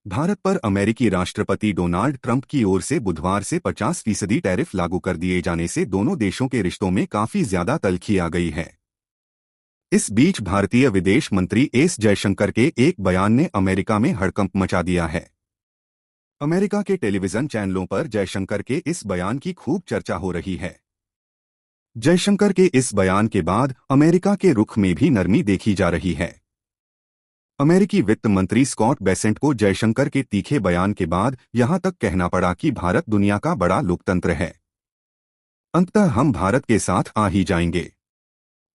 भारत पर अमेरिकी राष्ट्रपति डोनाल्ड ट्रंप की ओर से बुधवार से 50% टैरिफ लागू कर दिए जाने से दोनों देशों के रिश्तों में काफी ज्यादा तल्खी आ गई है। इस बीच भारतीय विदेश मंत्री एस जयशंकर के एक बयान ने अमेरिका में हड़कंप मचा दिया है। अमेरिका के टेलीविजन चैनलों पर जयशंकर के इस बयान की खूब चर्चा हो रही है। जयशंकर के इस बयान के बाद अमेरिका के रुख में भी नरमी देखी जा रही है। अमेरिकी वित्त मंत्री स्कॉट बेसेंट को जयशंकर के तीखे बयान के बाद यहां तक कहना पड़ा कि भारत दुनिया का बड़ा लोकतंत्र है। अंततः हम भारत के साथ आ ही जाएंगे।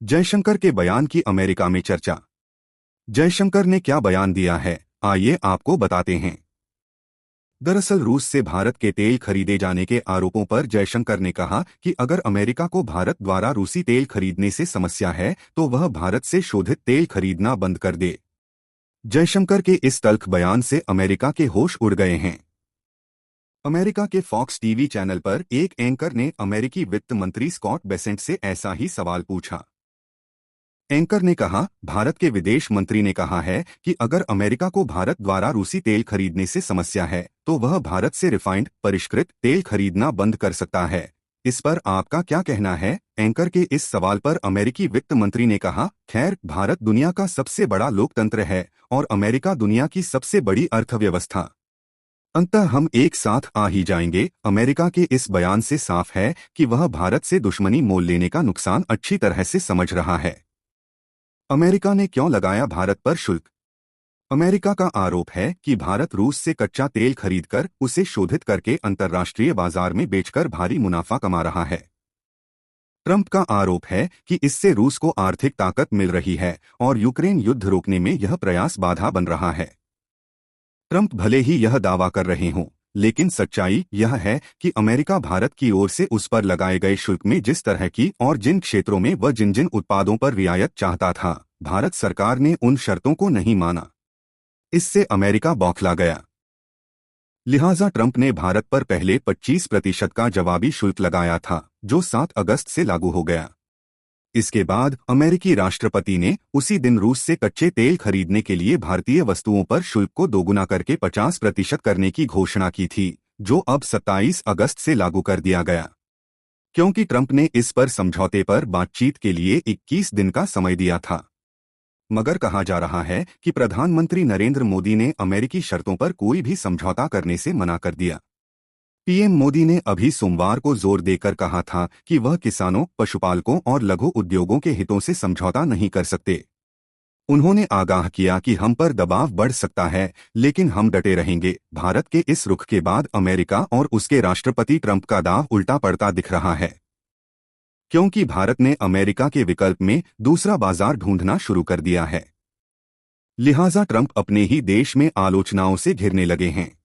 जयशंकर के बयान की अमेरिका में चर्चा। जयशंकर ने क्या बयान दिया है, आइए आपको बताते हैं। दरअसल रूस से भारत के तेल खरीदे जाने के आरोपों पर जयशंकर ने कहा कि अगर अमेरिका को भारत द्वारा रूसी तेल खरीदने से समस्या है तो वह भारत से शोधित तेल खरीदना बंद कर दे। जयशंकर के इस तल्ख बयान से अमेरिका के होश उड़ गए हैं। अमेरिका के फॉक्स टीवी चैनल पर एक एंकर ने अमेरिकी वित्त मंत्री स्कॉट बेसेंट से ऐसा ही सवाल पूछा। एंकर ने कहा, भारत के विदेश मंत्री ने कहा है कि अगर अमेरिका को भारत द्वारा रूसी तेल खरीदने से समस्या है तो वह भारत से रिफाइंड परिष्कृत तेल खरीदना बंद कर सकता है। इस पर आपका क्या कहना है? एंकर के इस सवाल पर अमेरिकी वित्त मंत्री ने कहा, खैर, भारत दुनिया का सबसे बड़ा लोकतंत्र है और अमेरिका दुनिया की सबसे बड़ी अर्थव्यवस्था। अंततः हम एक साथ आ ही जाएंगे। अमेरिका के इस बयान से साफ है कि वह भारत से दुश्मनी मोल लेने का नुकसान अच्छी तरह से समझ रहा है। अमेरिका ने क्यों लगाया भारत पर शुल्क? अमेरिका का आरोप है कि भारत रूस से कच्चा तेल खरीदकर उसे शोधित करके अंतर्राष्ट्रीय बाजार में बेचकर भारी मुनाफा कमा रहा है। ट्रंप का आरोप है कि इससे रूस को आर्थिक ताकत मिल रही है और यूक्रेन युद्ध रोकने में यह प्रयास बाधा बन रहा है। ट्रंप भले ही यह दावा कर रहे हों, लेकिन सच्चाई यह है कि अमेरिका भारत की ओर से उस पर लगाए गए शुल्क में जिस तरह की और जिन क्षेत्रों में वह जिन जिन उत्पादों पर रियायत चाहता था, भारत सरकार ने उन शर्तों को नहीं माना। इससे अमेरिका बौखला गया। लिहाजा ट्रंप ने भारत पर पहले 25% का जवाबी शुल्क लगाया था, जो 7 अगस्त से लागू हो गया। इसके बाद अमेरिकी राष्ट्रपति ने उसी दिन रूस से कच्चे तेल खरीदने के लिए भारतीय वस्तुओं पर शुल्क को दोगुना करके 50% करने की घोषणा की थी, जो अब 27 अगस्त से लागू कर दिया गया। क्योंकि ट्रंप ने इस पर समझौते पर बातचीत के लिए 21 दिन का समय दिया था। मगर कहा जा रहा है कि प्रधानमंत्री नरेंद्र मोदी ने अमेरिकी शर्तों पर कोई भी समझौता करने से मना कर दिया। पीएम मोदी ने अभी सोमवार को जोर देकर कहा था कि वह किसानों, पशुपालकों और लघु उद्योगों के हितों से समझौता नहीं कर सकते। उन्होंने आगाह किया कि हम पर दबाव बढ़ सकता है, लेकिन हम डटे रहेंगे। भारत के इस रुख के बाद अमेरिका और उसके राष्ट्रपति ट्रंप का दांव उल्टा पड़ता दिख रहा है, क्योंकि भारत ने अमेरिका के विकल्प में दूसरा बाजार ढूंढना शुरू कर दिया है। लिहाजा ट्रंप अपने ही देश में आलोचनाओं से घिरने लगे हैं।